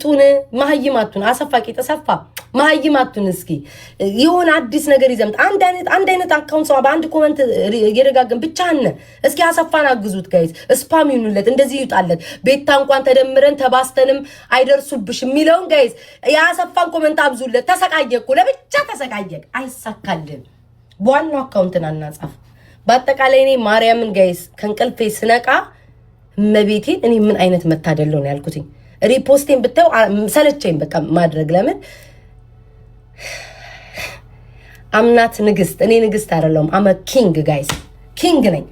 ቂጡን ማህይማቱን አሰፋቂ ተሰፋ ማህይማቱን እስኪ የሆነ አዲስ ነገር ይዘምት አንድ አይነት አካውንት ሰው በአንድ ኮሜንት እየደጋገም ብቻ አነ እስኪ አሰፋን አግዙት ጋይስ ስፓም ይኑለት እንደዚህ ይውጣለት ቤታ እንኳን ተደምረን ተባስተንም አይደርሱብሽ የሚለውን ጋይስ ያሰፋን ኮሜንት አብዙለት ተሰቃየኩ ለብቻ ተሰቃየክ አይሳካልን በዋናው አካውንትን አናጻፍ በአጠቃላይ እኔ ማርያምን ጋይስ ከንቀልፌ ስነቃ መቤቴን እኔ ምን አይነት መታደለው ነው ያልኩትኝ ሪፖስቴን ብታው ሰለቸኝ በቃ ማድረግ ለምን አምናት ንግስት እኔ ንግስት አይደለም አመ ኪንግ ጋይስ ኪንግ ነኝ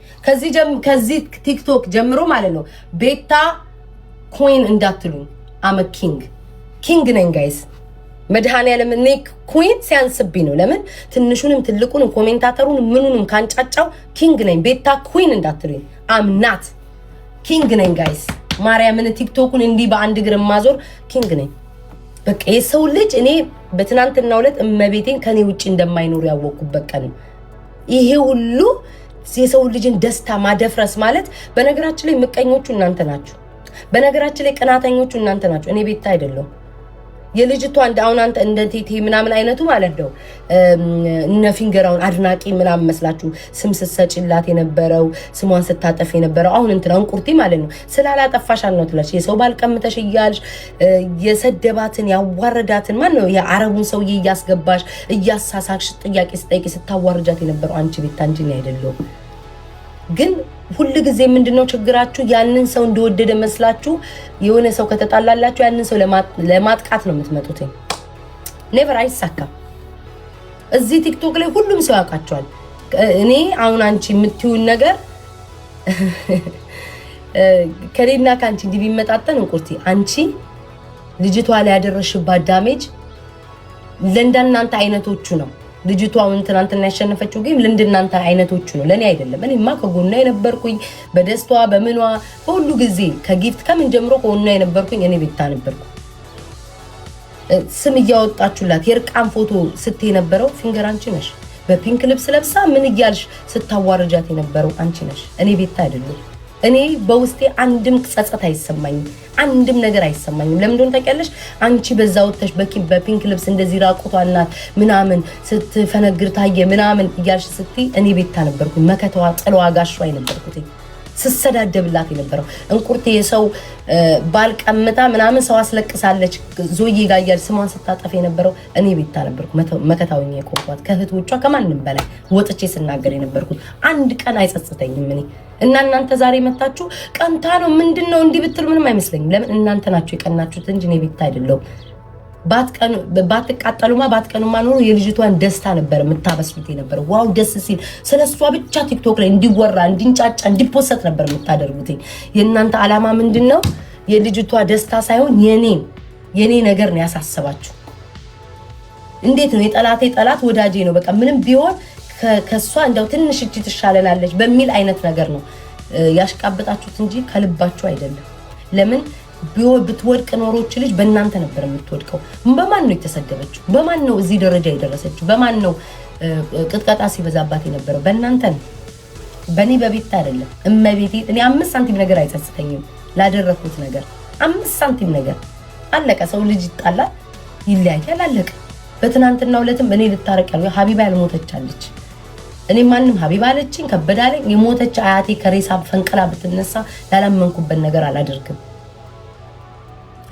ከዚህ ቲክቶክ ጀምሮ ማለት ነው ቤታ ኩዊን እንዳትሉኝ አመ ኪንግ ነኝ ጋይስ መድኃኒዓለም እኔ ኩዊን ሲያንስብኝ ነው ለምን ትንሹንም ትልቁንም ኮሜንታተሩን ምኑንም ካንጫጫው ኪንግ ነኝ ቤታ ኩዊን እንዳትሉኝ አምናት ኪንግ ነኝ ጋይስ ማርያምን ቲክቶኩን እንዲ በአንድ እግር ማዞር ኪንግ ነኝ በቃ የሰው ልጅ እኔ በትናንትናው ዕለት እመቤቴን ከኔ ውጪ እንደማይኖር ያወቁበት ቀን ይሄ ሁሉ የሰው ልጅን ደስታ ማደፍረስ ማለት በነገራችን ላይ ምቀኞቹ እናንተ ናችሁ በነገራችን ላይ ቅናተኞቹ እናንተ ናችሁ እኔ ቤታ አይደለም የልጅቷ እንዳውን አንተ እንደቴቴ ምናምን አይነቱ ማለት ነው እነ ፊንገራውን አድናቂ ምናምን መስላችሁ ስም ስትሰጪላት የነበረው ስሟን ስታጠፍ የነበረው አሁን እንትና እንቁርቲ ማለት ነው ስላላጠፋሽ ነው ትላሽ የሰው ባልቀምተሽ ይያልሽ የሰደባትን ያዋረዳትን ማን ነው የአረቡን ሰውዬ እያስገባሽ እያሳሳክሽ ጥያቄ ስጠይቂ ስታዋርጃት የነበረው አንቺ ቤታ እንጂ ነው አይደለም ግን ሁሉ ጊዜ ምንድነው ችግራችሁ ያንን ሰው እንደወደደ መስላችሁ የሆነ ሰው ከተጣላላችሁ ያንን ሰው ለማጥቃት ነው የምትመጡት ኔቨር አይሳካም እዚህ ቲክቶክ ላይ ሁሉም ሰው ያውቃቸዋል እኔ አሁን አንቺ የምትዩን ነገር ከሌና ካንቺ እንዲህ ቢመጣጠን እንቁርቲ አንቺ ልጅቷ ላይ ያደረሽባት ዳሜጅ ለእንደናንተ አይነቶቹ ነው ልጅቷ እንትና ያሸነፈችው ጌም ለእንደናንተ አይነቶቹ ነው ለኔ አይደለም እኔማ ከጎኗ የነበርኩኝ በደስታዋ በመኗ ሁሉ ጊዜ ከጊፍት ከምን ጀምሮ ከጎኗ የነበርኩኝ እኔ ቤታ ነበርኩ ስም ያወጣችሁላት የርቃን ፎቶ ስትይ የነበረው ፊንገር አንቺ ነሽ በፒንክ ልብስ ለብሳ ምን ይያልሽ ስታዋርጃት የነበረው አንቺ ነሽ እኔ ቤታ አይደለም እኔ በውስጤ አንድም ጸጸት አይሰማኝም አንድም ነገር አይሰማኝም ለምን እንደሆነ ታውቂያለሽ አንቺ በዛው ተሽ በፒንክ ልብስ እንደዚህ ራቁቷናት ምናምን ስትፈነግር ታየ ምናምን ይያልሽ ስትይ እኔ ቤታ ነበርኩ መከተዋ ጥለዋ ጋሽዋ ነበርኩት ስሰዳደብላት የነበረው እንቁርቴ የሰው ባልቀምታ ምናምን ሰው አስለቅሳለች ዞዬ ጋር ያያል ስሟን ስታጠፍ የነበረው እኔ ቤታ ነበርኩ መከታውኝ የቆርጧት ከህቶቿ ከማንም በላይ ወጥቼ ስናገር የነበርኩት አንድ ቀን አይጸጽተኝም እኔ እናንተ ዛሬ መጣችሁ ቀንታ ነው ምንድነው እንዲህ ብትል ምንም አይመስለኝም ለምን እናንተ ናችሁ የቀናችሁት እንጂ እኔ ቤታ አይደለም ባትቃጠሉማ ባትቀኑማ ኖሮ የልጅቷን ደስታ ነበር የምታበስሉት ነበር ዋው ደስ ሲል ስለሷ ብቻ ቲክቶክ ላይ እንዲወራ እንዲንጫጫ እንዲፖስት ነበር የምታደርጉት የእናንተ አላማ ምንድነው የልጅቷ ደስታ ሳይሆን የኔ ነገር ነው ያሳሰባችሁ እንዴት ነው የጠላቴ ጠላት ወዳጄ ነው በቃ ምንም ቢሆን ከሷ እንደው ትንሽ እጅ ትሻለናለች በሚል አይነት ነገር ነው ያሽቃበጣችሁት እንጂ ከልባችሁ አይደለም ለምን ብትወድቅ ኖሮች ልጅ በእናንተ ነበር የምትወድቀው በማን ነው የተሰደበችው በማን ነው እዚህ ደረጃ የደረሰችው በማን ነው ቅጥቀጣ ሲበዛባት የነበረው በእናንተ ነው በኔ በቤታ አይደለም እመቤቴ እኔ 5 ሳንቲም ነገር አይጸጽተኝም ላደረኩት ነገር 5 ሳንቲም ነገር አለቀ ሰው ልጅ ይጣላል ይለያያል አለቀ በትናንትናው ዕለትም እኔ ልታረቅ ያለው ሀቢባ ያልሞተች አለች እኔ ማንንም ሀቢባ አለችኝ ከበዳለኝ የሞተች አያቴ ከሬሳ ፈንቀላ ብትነሳ ያላመንኩበት ነገር አላደርግም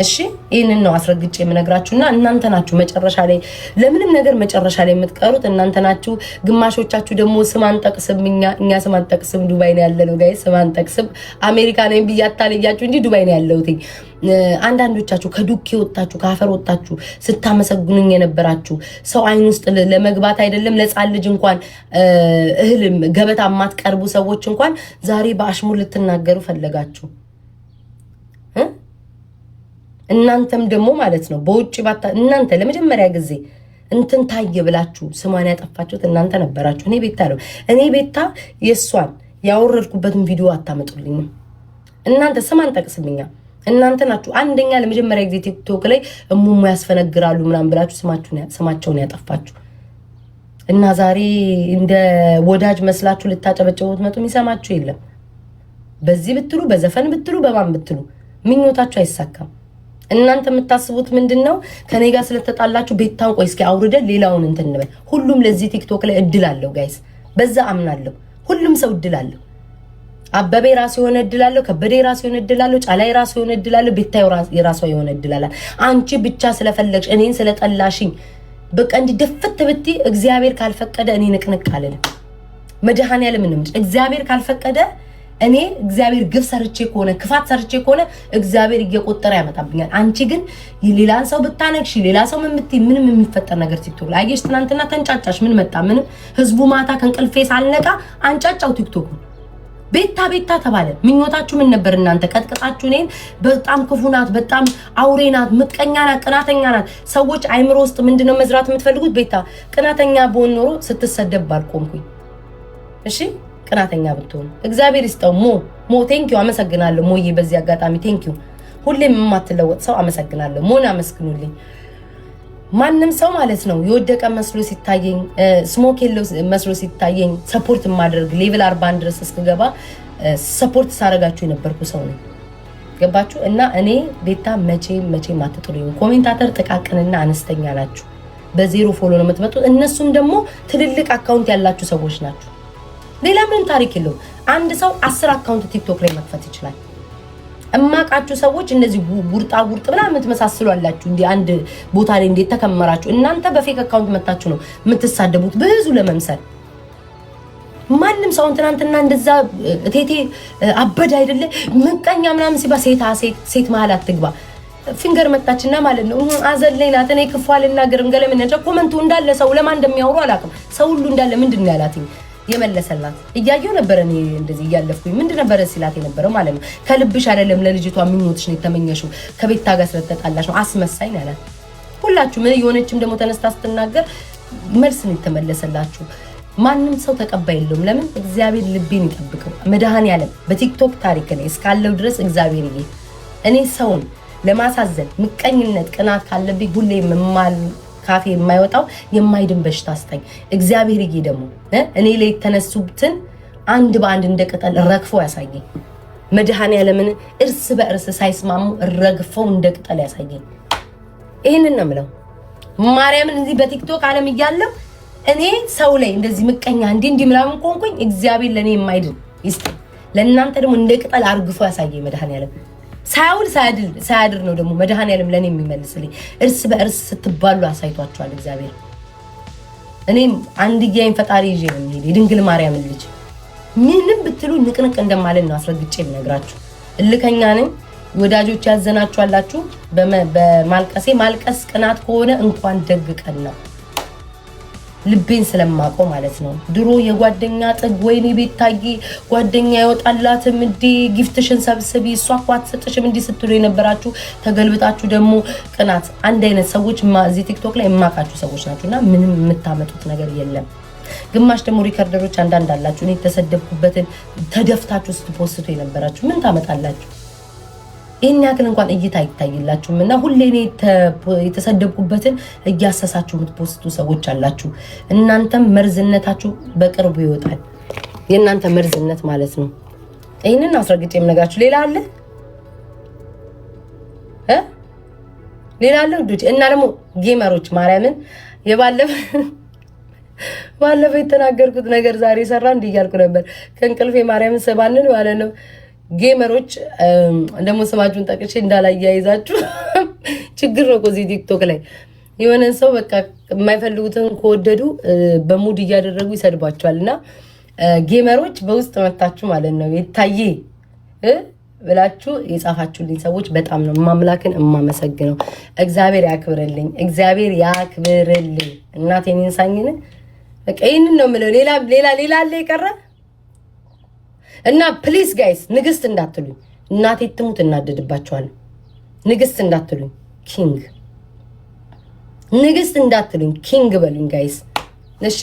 እሺ ይሄንን ነው አስረግጬ የምነግራችሁና እናንተ ናችሁ መጨረሻ ላይ ለምንም ነገር መጨረሻ ላይ የምትቀሩት እናንተ ናችሁ ግማሾቻችሁ ደግሞ ስማን ጠቅስም እኛ ስማን ጠቅስም ዱባይ ነው ያለነው ጋይስ ስማን ጠቅስም አሜሪካ ነኝ ብያታለያችሁ እንጂ ዱባይ ነው ያለሁት አንዳንዶቻችሁ ከዱክ ወጣችሁ ካፈር ወጣችሁ ስታመሰግኑኝ የነበራችሁ ሰው አይን ውስጥ ለመግባት አይደለም ለጻል ልጅ እንኳን እህልም ገበታ ማትቀርቡ ሰዎች እንኳን ዛሬ በአሽሙር ልትናገሩ ፈለጋችሁ እናንተም ደግሞ ማለት ነው በውጭ ባታ እናንተ ለመጀመሪያ ጊዜ እንትን ታየ ብላችሁ ስሟን ያጠፋችሁት እናንተ ነበራችሁ እኔ ቤታ የሷን ያወረድኩበትን ቪዲዮ አታመጡልኝ እናንተ ስማን ጠቅስልኛ እናንተ ናችሁ አንደኛ ለመጀመሪያ ጊዜ ቲክቶክ ላይ እሙሙ ያስፈነግራሉ ምናምን ብላችሁ ስማቸውን ያጠፋችሁ እና ዛሬ እንደ ወዳጅ መስላችሁ ልታጨበጨቡት መጡ የሚሰማችሁ የለም በዚህ ብትሉ በዘፈን ብትሉ በማን ብትሉ ምኞታችሁ አይሳካም እናንተ የምታስቡት ምንድነው? ከኔ ጋር ስለተጣላችሁ ቤታን ቆይ እስኪ አውርደን ሌላውን እንትን እንበል። ሁሉም ለዚህ ቲክቶክ ላይ እድል አለው ጋይስ፣ በዛ አምናለሁ። ሁሉም ሰው እድል አለው። አበበ ራሱ የሆነ እድል አለው፣ ከበደ ራሱ የሆነ እድል አለው፣ ጫላይ ራሱ የሆነ እድል አለው፣ ቤታው የራሱ የሆነ እድል አለ። አንቺ ብቻ ስለፈለግሽ እኔን ስለጠላሽኝ በቃ እንዲ ደፍት ብቲ እግዚአብሔር ካልፈቀደ እኔ ንቅንቅ አልልም። መድኃኒዓለም ምንም እግዚአብሔር ካልፈቀደ እኔ እግዚአብሔር ግፍ ሰርቼ ከሆነ ክፋት ሰርቼ ከሆነ እግዚአብሔር እየቆጠረ ያመጣብኛል። አንቺ ግን ሌላን ሰው ብታነክሺ ሌላ ሰው ምንም የሚፈጠር ነገር ቲክቶክ ላይ አየሽ። ትናንትና ተንጫጫሽ፣ ምን መጣ? ምንም። ህዝቡ ማታ ከእንቅልፌ ሳልነቃ አንጫጫው ቲክቶክ። ቤታ ተባለ። ምኞታችሁ ምን ነበር እናንተ? ቀጥቅጣችሁ እኔን በጣም ክፉ ናት፣ በጣም አውሬ ናት፣ ምቀኛ ናት፣ ቅናተኛ ናት። ሰዎች አይምሮ ውስጥ ምንድነው መዝራት የምትፈልጉት? ቤታ ቅናተኛ በሆን ኖሮ ስትሰደብ ባልቆምኩኝ። እሺ ቅናተኛ ብትሆን እግዚአብሔር ይስጠው። ሞ ቴንኪው አመሰግናለሁ። ሞዬ በዚህ አጋጣሚ ቴንኪው። ሁሌም የማትለወጥ ሰው አመሰግናለሁ። ሞን አመስግኑልኝ። ማንም ሰው ማለት ነው የወደቀ መስሎ ሲታየኝ ስሞክ የለው መስሎ ሲታየኝ ሰፖርት ማድረግ ሌቭል 40 ድረስ እስከገባ ሰፖርት ሳረጋችሁ የነበርኩ ሰው ነኝ። ገባችሁ? እና እኔ ቤታ መቼ ማትጥሉኝ። ኮሜንታተር ጥቃቅንና አነስተኛ ናችሁ፣ በዜሮ ፎሎ ነው የምትመጡት። እነሱም ደግሞ ትልልቅ አካውንት ያላችሁ ሰዎች ናችሁ። ሌላ ምንም ታሪክ የለው። አንድ ሰው 10 አካውንት ቲክቶክ ላይ መክፈት ይችላል። እማቃችሁ ሰዎች እነዚህ ጉርጣ ብላ የምትመሳስሉ አላችሁ። እንዲ አንድ ቦታ ላይ እንዴት ተከመራችሁ? እናንተ በፌክ አካውንት መታችሁ ነው የምትሳደቡት ብዙ ለመምሰል። ማንም ሰው ትናንትና እንደዛ እቴቴ አበድ አይደለ ምቀኛ ምናምን ሲባ ሴት መሀል አትግባ። ፊንገር መጣችና ማለት ነው አዘለይናት። እኔ ክፉ አልናገርም ገለምነጨ ኮመንቱ እንዳለ ሰው ለማን እንደሚያወሩ አላውቅም። ሰው ሁሉ እንዳለ ምንድን ነው ያላትኝ የመለሰላት እያየው ነበር። እኔ እንደዚህ እያለፍኩኝ ምንድን ነበር ሲላት የነበረው ማለት ነው። ከልብሽ አይደለም ለልጅቷ ምኞትሽ ነው የተመኘሽው፣ ከቤታ ጋር ስለተጣላሽ ነው አስመሳይ ነው ያላት። ሁላችሁ ምን የሆነችም ደግሞ ተነስታ ስትናገር መልስ ነው የተመለሰላችሁ። ማንም ሰው ተቀባይ የለውም። ለምን? እግዚአብሔር ልቤን ይጠብቀው። መድኃኒዓለም በቲክቶክ ታሪክ ላይ እስካለው ድረስ እግዚአብሔር እኔ ሰውን ለማሳዘን ምቀኝነት፣ ቅናት ካለብኝ ሁሌ ካፌ የማይወጣው የማይድን በሽታ አስጠኝ እግዚአብሔር ደግሞ እኔ ላይ የተነሱትን አንድ በአንድ እንደ ቅጠል ረግፈው ያሳየኝ። መድኃኒዓለምን እርስ በእርስ ሳይስማሙ ረግፈው እንደ ቅጠል ያሳየኝ። ይሄንን ነው የምለው። ማርያምን እዚህ በቲክቶክ ዓለም እያለሁ እኔ ሰው ላይ እንደዚህ ምቀኛ እንዲህ ምናምን ቆንኩኝ። እግዚአብሔር ለኔ የማይድን ይስጠኝ። ለእናንተ ደግሞ እንደ ቅጠል አርግፎ ያሳየኝ መድኃኒዓለም። ሳይውል ሳያድር ነው ደግሞ መድኃኒዓለም ለኔ የሚመልስልኝ። እርስ በእርስ ስትባሉ አሳይቷቸዋል እግዚአብሔር። እኔም አንድያዬን ፈጣሪ ይዤ ነው የሚሄድ የድንግል ማርያም ልጅ። ምንም ብትሉ ንቅንቅ እንደማለን ነው አስረግጬ የምነግራችሁ። እልከኛ ነኝ። ወዳጆች ያዘናችሁ አላችሁ በማልቀሴ። ማልቀስ ቅናት ከሆነ እንኳን ደግ ቀን ነው ልቤን ስለማቆ ማለት ነው። ድሮ የጓደኛ ጥግ ወይኔ ቤታዬ ጓደኛ ያወጣላትም እንዴ ጊፍትሽን ሰብስቢ እሷ እኮ አትሰጥሽም እንዴ ስትሉ የነበራችሁ ተገልብጣችሁ ደግሞ ቅናት አንድ አይነት ሰዎች እዚህ ቲክቶክ ላይ የማቃችሁ ሰዎች ናችሁና ምንም የምታመጡት ነገር የለም። ግማሽ ደግሞ ሪከርደሮች አንዳንድ አላችሁ እኔ ተሰደብኩበትን ተደፍታችሁ ስትፖስቱ የነበራችሁ ምን ታመጣላችሁ? ይሄን ያክል እንኳን እይታ አይታይላችሁም። እና ሁሌ እኔ የተሰደብኩበትን እያሰሳችሁ የምትፖስቱ ሰዎች አላችሁ። እናንተም መርዝነታችሁ በቅርቡ ይወጣል። የእናንተ መርዝነት ማለት ነው። ይሄንን አስረግጬ የምነግራችሁ ሌላ አለ ሌላ አለ ውዶች። እና ደግሞ ጌመሮች ማርያምን ባለፈው የተናገርኩት ነገር ዛሬ ሰራ እንዲያልኩ ነበር ከእንቅልፌ ማርያምን ሰባንን ማለት ነው። ጌመሮች ደግሞ ስማችሁን ጠቅሼ እንዳላያይዛችሁ ችግር ነው። እዚህ ቲክቶክ ላይ የሆነ ሰው በቃ የማይፈልጉትን ከወደዱ በሙድ እያደረጉ ይሰድባቸዋልና ጌመሮች በውስጥ መታችሁ ማለት ነው የታየ ብላችሁ የጻፋችሁልኝ ሰዎች በጣም ነው ማምላክን እማመሰግነው። እግዚአብሔር ያክብርልኝ፣ እግዚአብሔር ያክብርልኝ። እናቴን እንሳኝን በቃ ይሄንን ነው የምለው። ሌላ አለ የቀረ እና ፕሊዝ ጋይስ ንግስት እንዳትሉኝ። እናቴ ትሙት እናደድባቸዋለሁ። ንግስት እንዳትሉኝ ኪንግ፣ ንግስት እንዳትሉኝ ኪንግ በሉኝ ጋይስ። እሺ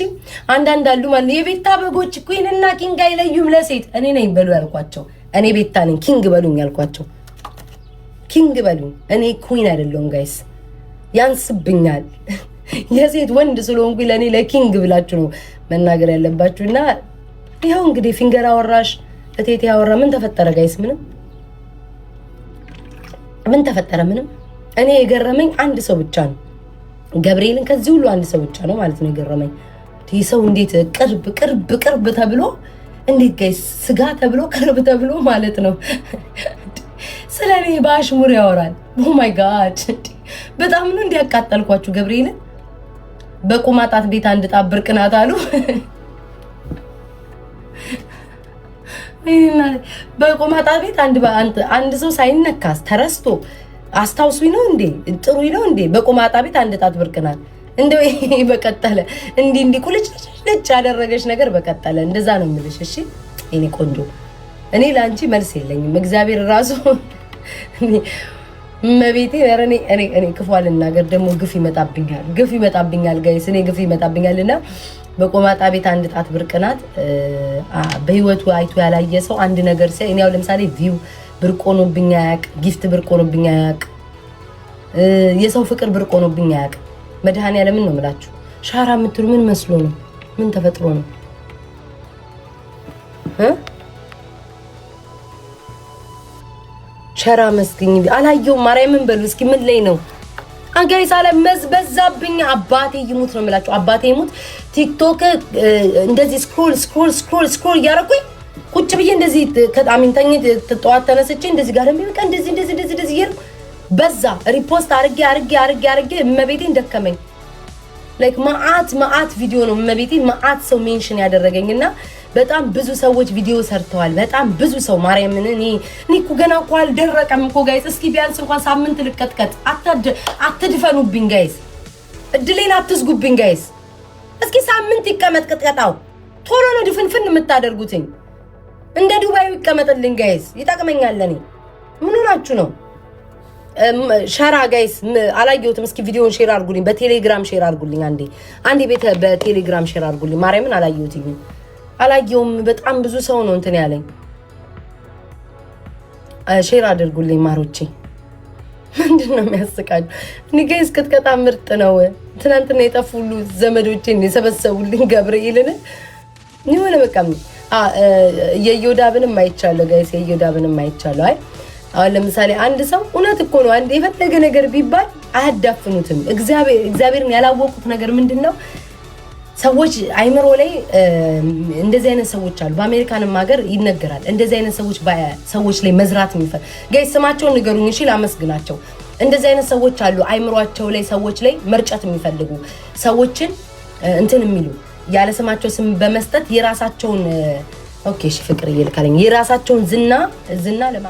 አንዳንድ አሉ ማለት የቤታ በጎች ኩዊን እና ኪንግ አይለዩም ለሴት። እኔ ነኝ በሉ ያልኳቸው። እኔ ቤታ ነኝ ኪንግ በሉኝ ያልኳቸው። ኪንግ በሉኝ። እኔ ኩዊን አይደለሁም ጋይስ፣ ያንስብኛል። የሴት ወንድ ስለሆንኩ ለኔ ለኪንግ ብላችሁ ነው መናገር ያለባችሁና ይሄው እንግዲህ ፊንገር አወራሽ እቴቴ አወራ። ምን ተፈጠረ ጋይስ? ምን ተፈጠረ? ምንም እኔ የገረመኝ አንድ ሰው ብቻ ነው ገብርኤልን ከዚህ ሁሉ አንድ ሰው ብቻ ነው ማለት ነው የገረመኝ ይህ ሰው እንዴት ቅርብ ተብሎ እንዴት ጋይስ ስጋ ተብሎ ቅርብ ተብሎ ማለት ነው ስለኔ ባሽሙር ያወራል ኦ ማይ ጋድ በጣም ነው እንዲያቃጠልኳችሁ ገብርኤልን በቁማጣት ቤት አንድ ጣብር ቅናት አሉ በቁማጣት ቤት አንድ ሰው ሳይነካስ ተረስቶ አስታውሱኝ ነው እንዴ ጥሩኝ ነው እንዴ በቁማጣ ቤት አንድ ጣት ብርቅናል እንደው በቀጠለ እንዲ ቁልጭ ያደረገሽ ነገር በቀጠለ እንደዛ ነው የምልሽ እሺ እኔ ቆንጆ እኔ ላንቺ መልስ የለኝም እግዚአብሔር ራሱ መቤቴ እኔ ክፏል እናገር ደግሞ ግፍ ይመጣብኛል ጋይስ እኔ ግፍ ይመጣብኛልና በቆማጣ ቤት አንድ ጣት ብርቅናት በህይወቱ አይቶ ያላየ ሰው አንድ ነገር ሲያይ እኔ ያው ለምሳሌ ቪው ብርቆኖብኛ ያቅ ጊፍት ብርቆኖብኛ ያቅ የሰው ፍቅር ብርቆኖብኛ ያቅ መድኃኒዓለምን ነው የምላችሁ ሻራ የምትሉ ምን መስሎ ነው ምን ተፈጥሮ ነው ሻራ መስግኝ አላየው ማርያምን በሉ እስኪ ምን ላይ ነው አንጋይስ አለ መዝበዛብኝ አባቴ ይሙት ነው የምላችሁ አባቴ ይሙት ቲክቶክ እንደዚህ ስክሮል ያረኩኝ ቁጭ ብዬ እንደዚህ ከአሚንተኝ ተጧት ተነስቼ እንደዚህ ጋር በቃ እንደዚህ ይር በዛ ሪፖስት አርጌ እመቤቴ እንደከመኝ ላይክ ማአት ቪዲዮ ነው እመቤቴ ማአት ሰው ሜንሽን ያደረገኝና በጣም ብዙ ሰዎች ቪዲዮ ሰርተዋል በጣም ብዙ ሰው ማርያምን እኔ እኮ ገና እኮ አልደረቀም እኮ ጋይስ እስኪ ቢያንስ እንኳን ሳምንት ልቀጥቀጥ አትድፈኑብኝ ጋይስ እድሌን አትስጉብኝ ጋይስ እስኪ ሳምንት ይቀመጥ ቅጥቀጣው ቶሎ ነው ድፍንፍን የምታደርጉትኝ እንደ ዱባይ ይቀመጥልኝ ጋይስ ይጣቀመኛል ለኔ ምን ሆናችሁ ነው ሻራ ጋይስ አላየሁትም እስኪ ቪዲዮን ሼር አድርጉልኝ በቴሌግራም ሼር አድርጉልኝ አንዴ በቴሌግራም ሼር አድርጉልኝ ማርያምን አላየሁም በጣም ብዙ ሰው ነው እንትን ያለኝ ሼር አድርጉልኝ ማሮቼ ምንድነው የሚያስቃችሁ እኔ ጋይስ ቅጥቀጣ ምርጥ ነው ትናንትና የጠፉሉ ዘመዶቼን የሰበሰቡልኝ ገብርኤልን ነው ለበቃም የዮዳብንም አይቻለሁ ጋይስ የዮዳብንም አይቻለሁ አይ አሁን ለምሳሌ አንድ ሰው እውነት እኮ ነው አንድ የፈለገ ነገር ቢባል አያዳፍኑትም እግዚአብሔርን ያላወቁት ነገር ምንድነው ሰዎች አይምሮ ላይ እንደዚህ አይነት ሰዎች አሉ በአሜሪካንም ሀገር ይነገራል እንደዚህ አይነት ሰዎች ላይ መዝራት የሚፈል ጋይስ ስማቸውን ንገሩኝ እሺ ላመስግናቸው እንደዚህ አይነት ሰዎች አሉ አይምሮአቸው ላይ ሰዎች ላይ መርጨት የሚፈልጉ ሰዎችን እንትን የሚሉ ያለ ስማቸው ስም በመስጠት የራሳቸውን ኦኬ እሺ ፍቅር ይልካለኝ የራሳቸውን ዝና ለማ